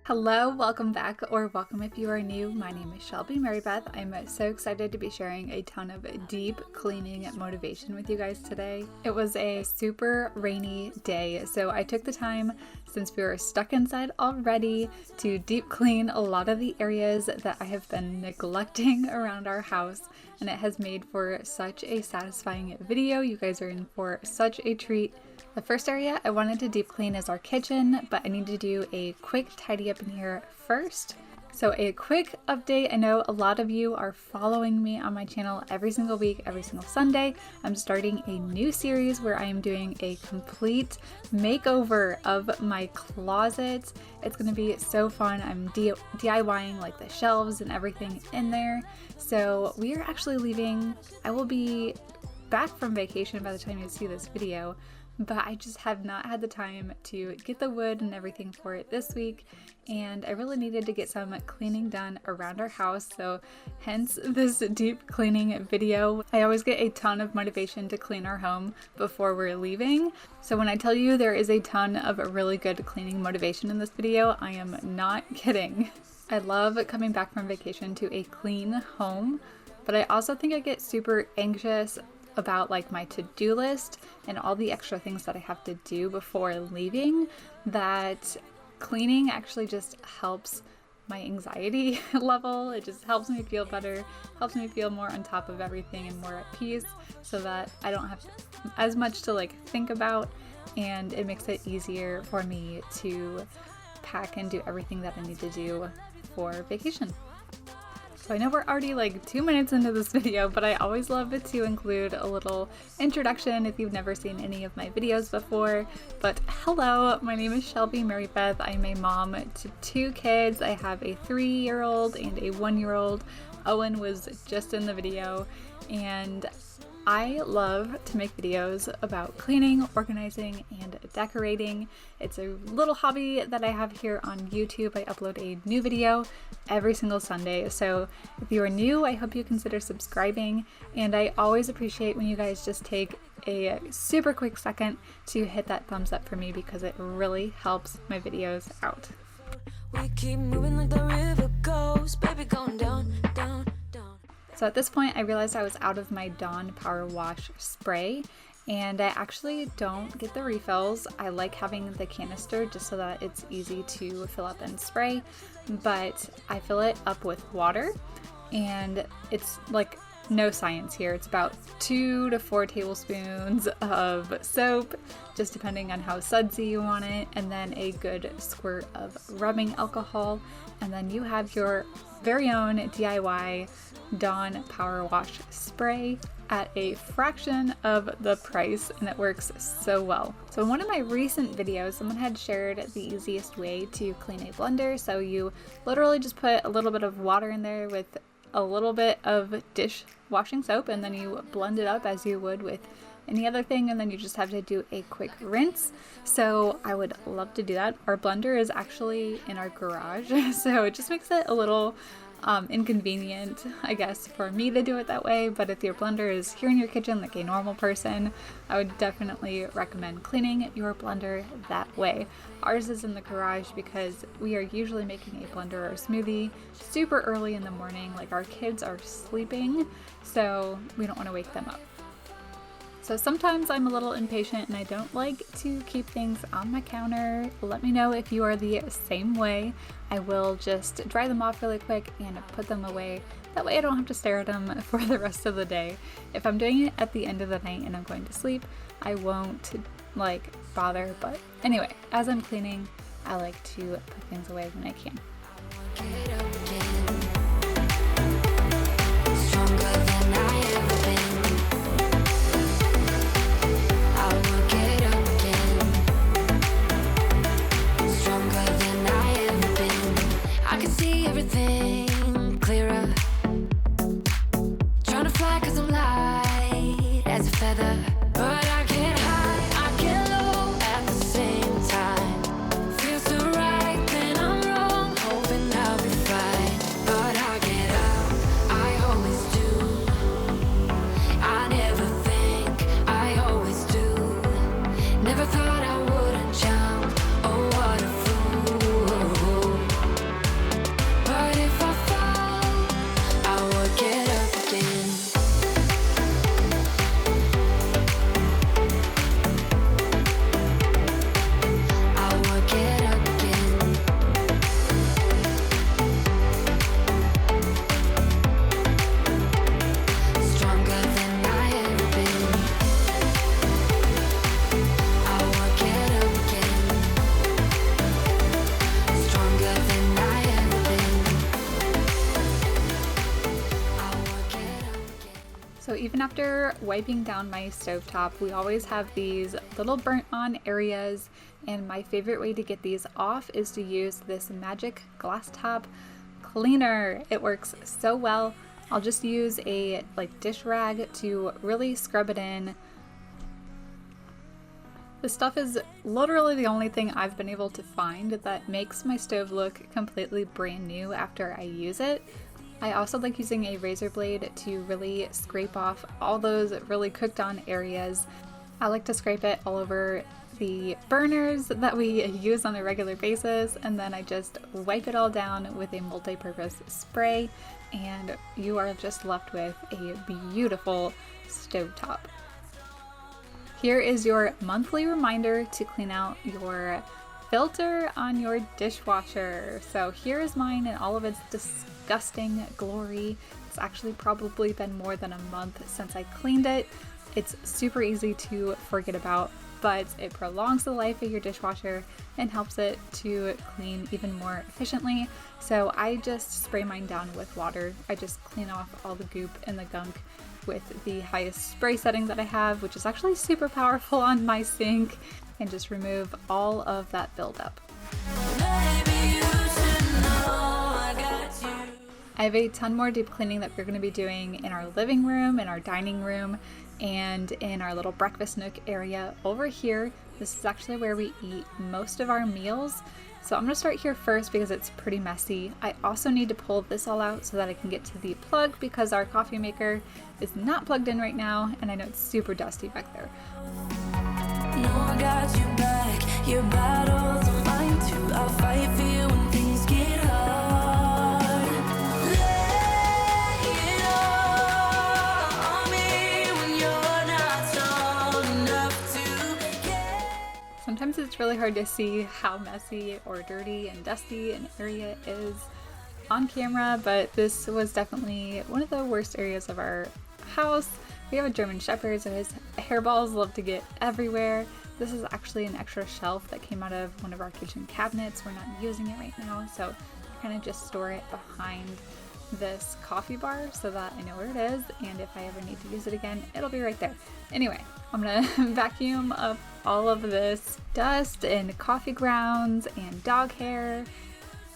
Hello, welcome back, or welcome if you are new. My name is Shelby Marybeth. I'm so excited to be sharing a ton of deep cleaning motivation with you guys today. It was a super rainy day, so I took the time, since we were stuck inside already, to deep clean a lot of the areas that I have been neglecting around our house, and it has made for such a satisfying video. You guys are in for such a treat. The first area I wanted to deep clean is our kitchen, but I need to do a quick tidy up in here first. So a quick update. I know a lot of you are following me on my channel every single week, every single Sunday. I'm starting a new series where I am doing a complete makeover of my closet. It's going to be so fun. I'm DIYing like the shelves and everything in there. So we are actually leaving. I will be back from vacation by the time you see this video, but I just have not had the time to get the wood and everything for it this week, and I really needed to get some cleaning done around our house, so hence this deep cleaning video. I always get a ton of motivation to clean our home before we're leaving, so when I tell you there is a ton of really good cleaning motivation in this video, I am not kidding. I love coming back from vacation to a clean home, but I also think I get super anxious about like my to-do list and all the extra things that I have to do before leaving, that cleaning actually just helps my anxiety level. It just helps me feel better, helps me feel more on top of everything and more at peace, so that I don't have as much to like think about, and it makes it easier for me to pack and do everything that I need to do for vacation. So I know we're already like 2 minutes into this video, but I always love it to include a little introduction if you've never seen any of my videos before. But hello, my name is Shelby Marybeth. I'm a mom to 2 kids. I have a 3-year-old and a 1-year-old. Owen was just in the video, and I love to make videos about cleaning, organizing, and decorating. It's a little hobby that I have here on YouTube. I upload a new video every single Sunday. So if you are new, I hope you consider subscribing. And I always appreciate when you guys just take a super quick second to hit that thumbs up for me, because it really helps my videos out. We keep moving like the river goes, baby, going down, down. So at this point, I realized I was out of my Dawn Power Wash spray, and I actually don't get the refills. I like having the canister just so that it's easy to fill up and spray, but I fill it up with water, and it's like no science here. It's about 2 to 4 tablespoons of soap, just depending on how sudsy you want it, and then a good squirt of rubbing alcohol, and then you have your very own DIY Dawn Power Wash spray at a fraction of the price, and it works so well. So in one of my recent videos, someone had shared the easiest way to clean a blender. So you literally just put a little bit of water in there with a little bit of dishwashing soap, and then you blend it up as you would with any other thing, and then you just have to do a quick rinse. So I would love to do that. Our blender is actually in our garage, so it just makes it a little inconvenient, I guess, for me to do it that way. But if your blender is here in your kitchen like a normal person, I would definitely recommend cleaning your blender that way. Ours is in the garage because we are usually making a blender or a smoothie super early in the morning, like our kids are sleeping, so we don't want to wake them up. So sometimes I'm a little impatient and I don't like to keep things on my counter. Let me know if you are the same way. I will just dry them off really quick and put them away. That way I don't have to stare at them for the rest of the day. If I'm doing it at the end of the night and I'm going to sleep, I won't like bother. But anyway, as I'm cleaning, I like to put things away when I can. Everything clearer. Trying to fly 'cause I'm light as a feather, but I get high, I get low at the same time. Feels so right, then I'm wrong, hoping I'll be fine, but I get out, I always do. I never think, I always do. Never thought I wouldn't jump, oh what a fool. after wiping down my stovetop, we always have these little burnt on areas, and my favorite way to get these off is to use this magic glass top cleaner. It works so well. I'll just use a dish rag to really scrub it in. This stuff is literally the only thing I've been able to find that makes my stove look completely brand new after I use it. I also like using a razor blade to really scrape off all those really cooked on areas. I like to scrape it all over the burners that we use on a regular basis, and then I just wipe it all down with a multi-purpose spray, and you are just left with a beautiful stovetop. Here is your monthly reminder to clean out your filter on your dishwasher. So here is mine in all of its disgusting glory. It's actually probably been more than a month since I cleaned it. It's super easy to forget about, but it prolongs the life of your dishwasher and helps it to clean even more efficiently. So I just spray mine down with water. I just clean off all the goop and the gunk with the highest spray setting that I have, which is actually super powerful on my sink, and just remove all of that buildup. I have a ton more deep cleaning that we're going to be doing in our living room, in our dining room, and in our little breakfast nook area over here. This is actually where we eat most of our meals. So I'm going to start here first because it's pretty messy. I also need to pull this all out so that I can get to the plug because our coffee maker is not plugged in right now, and I know it's super dusty back there. No, I got you back. Your battles are mine too. I'll fight for you when things get hard. Lay it all on me when you're not strong enough to get. Sometimes it's really hard to see how messy or dirty and dusty an area is on camera, but this was definitely one of the worst areas of our house. We have a German Shepherd, so his hairballs love to get everywhere. This is actually an extra shelf that came out of one of our kitchen cabinets. We're not using it right now, so I kind of just store it behind this coffee bar so that I know where it is, and if I ever need to use it again, it'll be right there. Anyway, I'm gonna vacuum up all of this dust and coffee grounds and dog hair.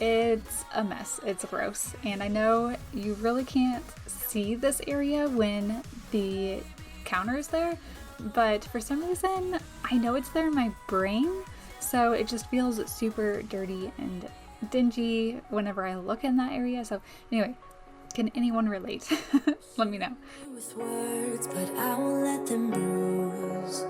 It's a mess. It's gross. And I know you really can't see this area when the counter is there, but for some reason, I know it's there in my brain. So it just feels super dirty and dingy whenever I look in that area. So anyway, can anyone relate? Let me know. With words, but I won't let them bruise.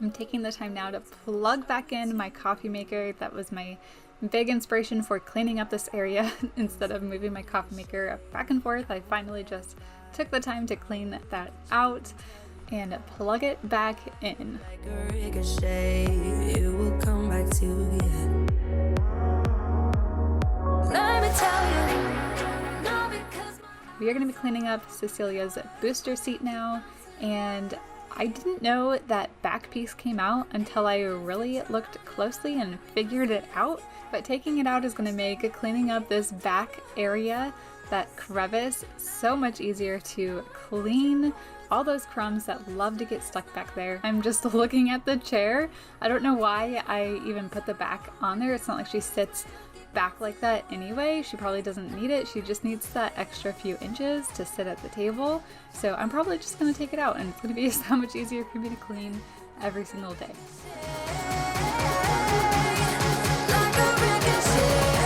I'm taking the time now to plug back in my coffee maker. That was my big inspiration for cleaning up this area. Instead of moving my coffee maker back and forth, I finally just took the time to clean that out and plug it back in. Like a ricochet, it will come back to you. Let me tell you, no, because We are going to be cleaning up Cecilia's booster seat now, and I didn't know that back piece came out until I really looked closely and figured it out. But taking it out is going to make cleaning up this back area, that crevice, so much easier to clean all those crumbs that love to get stuck back there. I'm just looking at the chair. I don't know why I even put the back on there. It's not like she sits back like that anyway. She probably doesn't need it. She just needs that extra few inches to sit at the table. So I'm probably just going to take it out, and it's going to be so much easier for me to clean every single day. like a ricochet.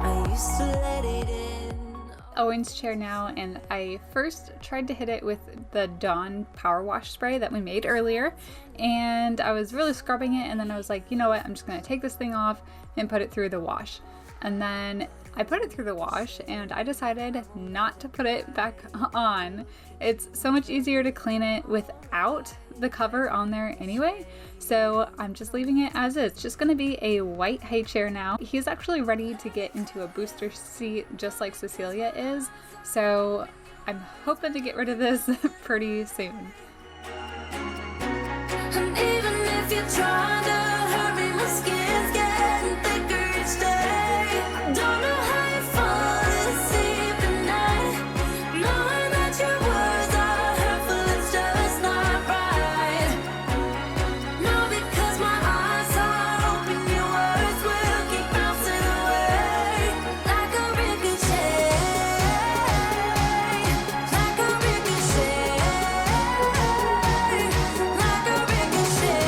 I used to let it in. Owen's chair now, and I first tried to hit it with the Dawn power wash spray that we made earlier, and I was really scrubbing it, and then I was like, you know what, I'm just gonna take this thing off and put it through the wash. And then I put it through the wash and I decided not to put it back on. It's so much easier to clean it without the cover on there anyway, so I'm just leaving it as is. It's just going to be a white high chair now. He's actually ready to get into a booster seat just like Cecilia is, so I'm hoping to get rid of this pretty soon. And even if you're trying to hurry, my skin's getting thicker each day. I don't know how you fall asleep at night, knowing that your words are hurtful, it's just not right. No, because my eyes are open, your words will keep bouncing away like a ricochet, like a ricochet, like a ricochet.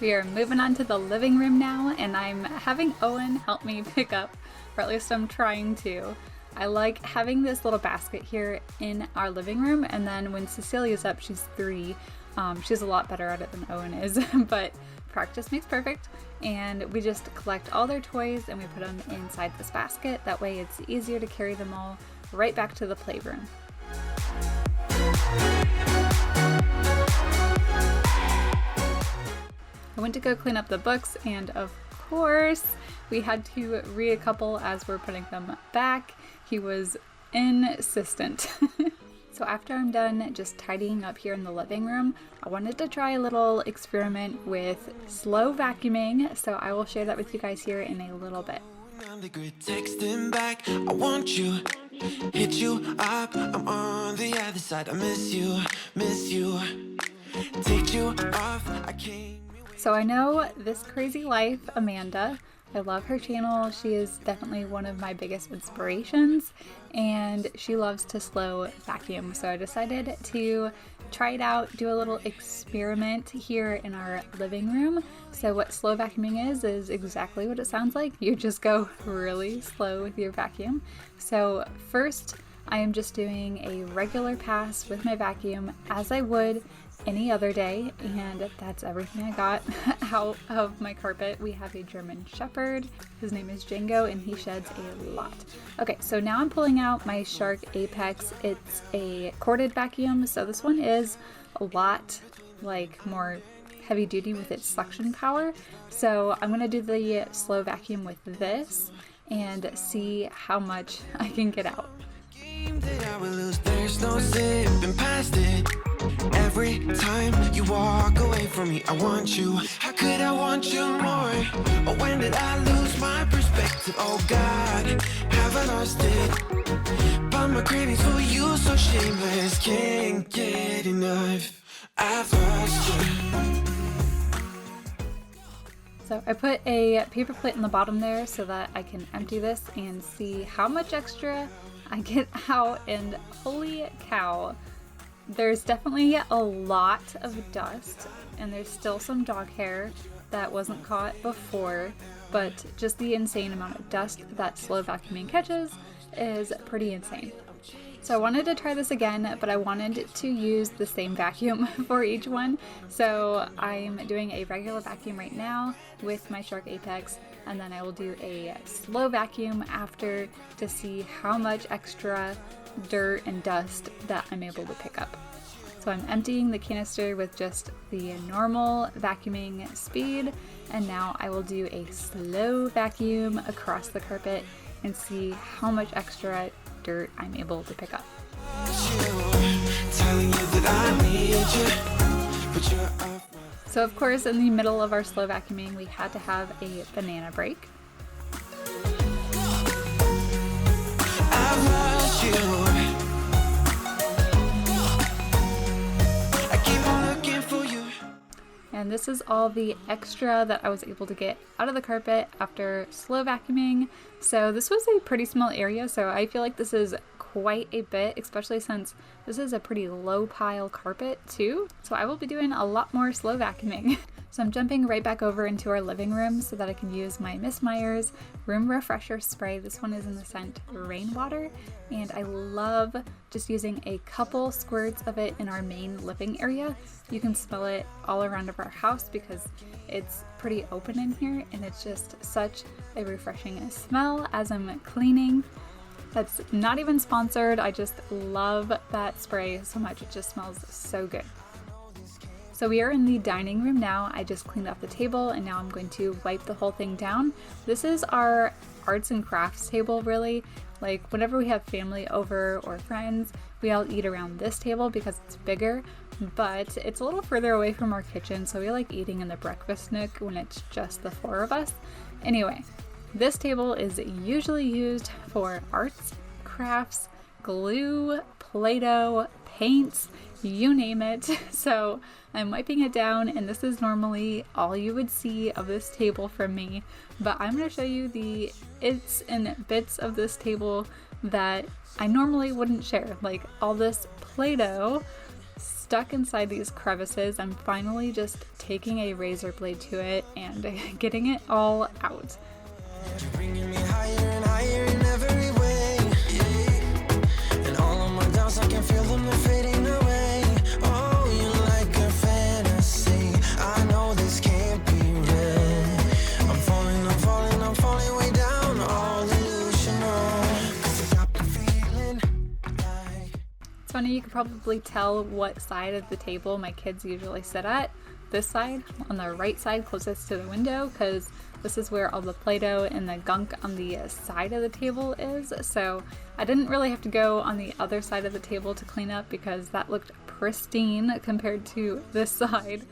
We are moving on to the living room now, and I'm having Owen help me pick up, or at least I'm trying to. I like having this little basket here in our living room, and then when Cecilia's up, she's 3, she's a lot better at it than Owen is, but practice makes perfect, and we just collect all their toys and we put them inside this basket. That way it's easier to carry them all right back to the playroom. I went to go clean up the books, and of course we had to recouple as we're putting them back. He was insistent. So after I'm done just tidying up here in the living room, I wanted to try a little experiment with slow vacuuming, so I will share that with you guys here in a little bit. On the grid, texting back, I want you, hit you up, I'm on the other side, I miss you, take you off, I came. So I know This Crazy Life, Amanda. I love her channel. She is definitely one of my biggest inspirations, and she loves to slow vacuum. So I decided to try it out, do a little experiment here in our living room. So what slow vacuuming is exactly what it sounds like. You just go really slow with your vacuum. So first, I am just doing a regular pass with my vacuum as I would any other day, and that's everything I got out of my carpet. We have a German Shepherd. His name is Django, and he sheds a lot. Okay, so now I'm pulling out my Shark Apex. It's a corded vacuum, so this one is a lot like more heavy duty with its suction power. So I'm gonna do the slow vacuum with this and see how much I can get out. That I will lose, there's no zipping past it. Every time you walk away from me, I want you. How could I want you more? Or when did I lose my perspective? Oh God, have I lost it? But my cravings for you so shameless, can't get enough. I've lost you. So I put a paper plate on the bottom there so that I can empty this and see how much extra I get out, and holy cow, there's definitely a lot of dust, and there's still some dog hair that wasn't caught before, but just the insane amount of dust that slow vacuuming catches is pretty insane. So I wanted to try this again, but I wanted to use the same vacuum for each one. So I'm doing a regular vacuum right now with my Shark Apex, and then I will do a slow vacuum after to see how much extra dirt and dust that I'm able to pick up. So I'm emptying the canister with just the normal vacuuming speed, and now I will do a slow vacuum across the carpet and see how much extra dirt I'm able to pick up. So of course, in the middle of our slow vacuuming, we had to have a banana break. I've lost you. I keep on looking for you. And this is all the extra that I was able to get out of the carpet after slow vacuuming. So this was a pretty small area, so I feel like this is quite a bit, especially since this is a pretty low pile carpet too. So I will be doing a lot more slow vacuuming. So I'm jumping right back over into our living room so that I can use my Miss Myers room refresher spray. This one is in the scent Rainwater, and I love just using a couple squirts of it in our main living area. You can smell it all around of our house because it's pretty open in here, and it's just such a refreshing smell as I'm cleaning. That's not even sponsored. I just love that spray so much. It just smells so good. So we are in the dining room now. I just cleaned off the table and now I'm going to wipe the whole thing down. This is our arts and crafts table, really. Like whenever we have family over or friends, we all eat around this table because it's bigger, but it's a little further away from our kitchen, so we like eating in the breakfast nook when it's just the four of us. Anyway, this table is usually used for arts, crafts, glue, Play-Doh, paints, you name it. So I'm wiping it down, and this is normally all you would see of this table from me, but I'm going to show you the its and bits of this table that I normally wouldn't share, like all this Play-Doh stuck inside these crevices. I'm finally just taking a razor blade to it and getting it all out. You're bringing me higher and higher in every way, yeah. And all of my doubts, I can feel them, they're fading away. Oh, you're like a fantasy. I know this can't be real. I'm falling way down, all illusional. 'Cause I got the feeling like... It's funny, you could probably tell what side of the table my kids usually sit at. This side, on the right side closest to the window, because this is where all the Play-Doh and the gunk on the side of the table is. So I didn't really have to go on the other side of the table to clean up because that looked pristine compared to this side.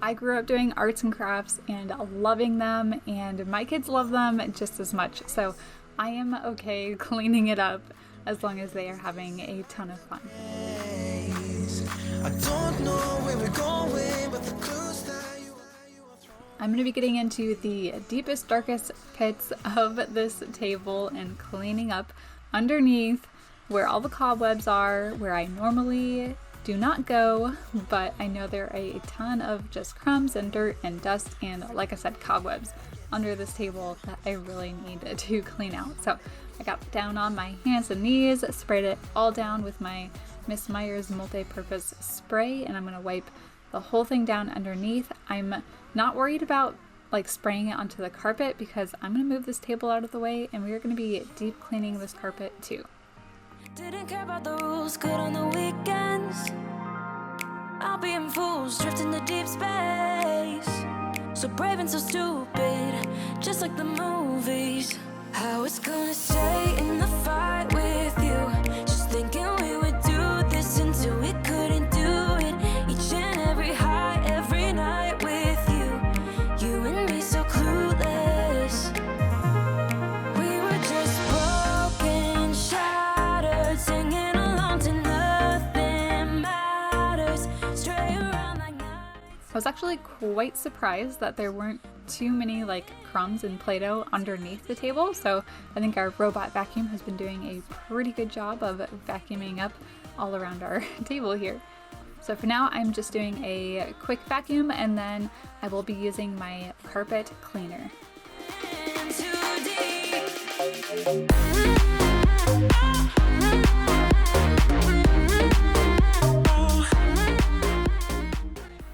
I grew up doing arts and crafts and loving them, and my kids love them just as much. So I am okay cleaning it up as long as they are having a ton of fun. I don't know where we're going, but the clues that you I'm going to be getting into the deepest, darkest pits of this table and cleaning up underneath where all the cobwebs are, where I normally do not go, but I know there are a ton of just crumbs and dirt and dust and, like I said, cobwebs under this table that I really need to clean out. So I got down on my hands and knees, sprayed it all down with my Miss Myers multi-purpose spray, and I'm going to wipe the whole thing down underneath. I'm not worried about like spraying it onto the carpet because I'm going to move this table out of the way, and we are going to be deep cleaning this carpet too. Didn't care about the rules, good on the weekends. I'll be in fools, drifting to deep space. So brave and so stupid, just like the movies. How it's gonna stay in the fight with you. Just thinking we would do this until we couldn't do it. Each and every high, every night with you. You and me so clueless. We were just broken, shattered, singing along to nothing matters. Stray around like night. I was actually quite surprised that there weren't too many like crumbs and Play-Doh underneath the table, so I think our robot vacuum has been doing a pretty good job of vacuuming up all around our table here. So for now, I'm just doing a quick vacuum, and then I will be using my carpet cleaner. Too deep.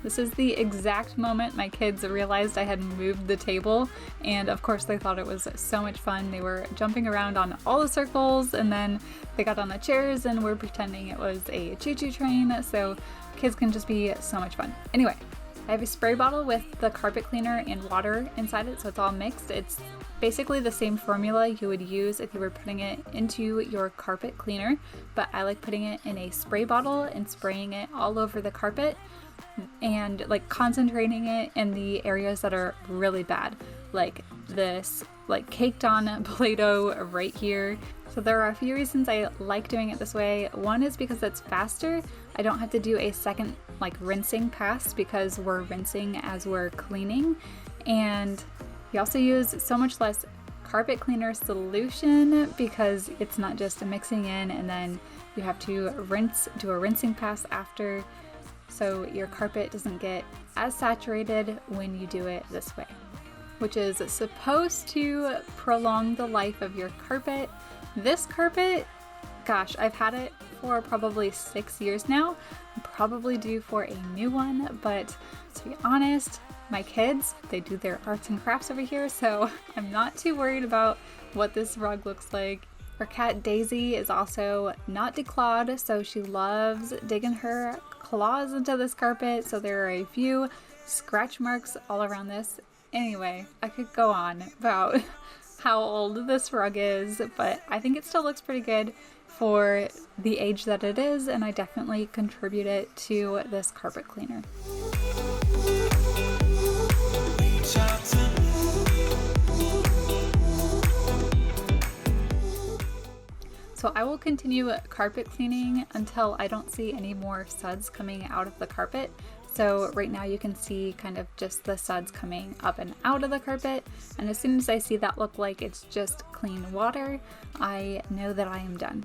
This is the exact moment my kids realized I had moved the table, and of course they thought it was so much fun. They were jumping around on all the circles, and then they got on the chairs and were pretending it was a choo-choo train, so kids can just be so much fun. Anyway, I have a spray bottle with the carpet cleaner and water inside it, so it's all mixed. It's basically the same formula you would use if you were putting it into your carpet cleaner, but I like putting it in a spray bottle and spraying it all over the carpet and like concentrating it in the areas that are really bad, like this like caked on Play-Doh right here. So there are a few reasons I like doing it this way. One is because it's faster. I don't have to do a second like rinsing pass because we're rinsing as we're cleaning, and we also use so much less carpet cleaner solution because it's not just a mixing in and then you have to do a rinsing pass after, so your carpet doesn't get as saturated when you do it this way, which is supposed to prolong the life of your carpet. This carpet, gosh, I've had it for probably 6 years now. I'm probably due for a new one, but to be honest, my kids, they do their arts and crafts over here, so I'm not too worried about what this rug looks like. Our cat Daisy is also not declawed, so she loves digging her claws into this carpet, so there are a few scratch marks all around this. Anyway, I could go on about how old this rug is, but I think it still looks pretty good for the age that it is, and I definitely contribute it to this carpet cleaner. So I will continue carpet cleaning until I don't see any more suds coming out of the carpet. So right now you can see kind of just the suds coming up and out of the carpet. And as soon as I see that look like it's just clean water, I know that I am done.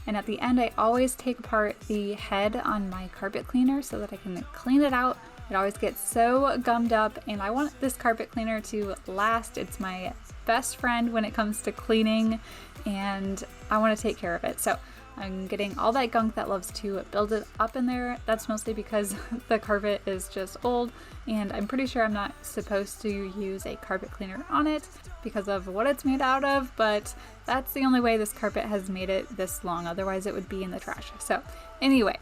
And at the end, I always take apart the head on my carpet cleaner so that I can clean it out. It always gets so gummed up, and I want this carpet cleaner to last. It's my best friend when it comes to cleaning, and I want to take care of it. So I'm getting all that gunk that loves to build it up in there. That's mostly because the carpet is just old, and I'm pretty sure I'm not supposed to use a carpet cleaner on it because of what it's made out of, but that's the only way this carpet has made it this long. Otherwise it would be in the trash. So anyway,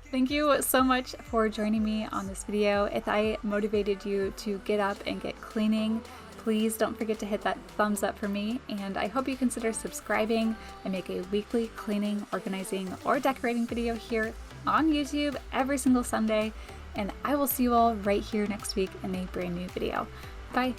thank you so much for joining me on this video. If I motivated you to get up and get cleaning, please don't forget to hit that thumbs up for me, and I hope you consider subscribing. I make a weekly cleaning, organizing, or decorating video here on YouTube every single Sunday, and I will see you all right here next week in a brand new video. Bye!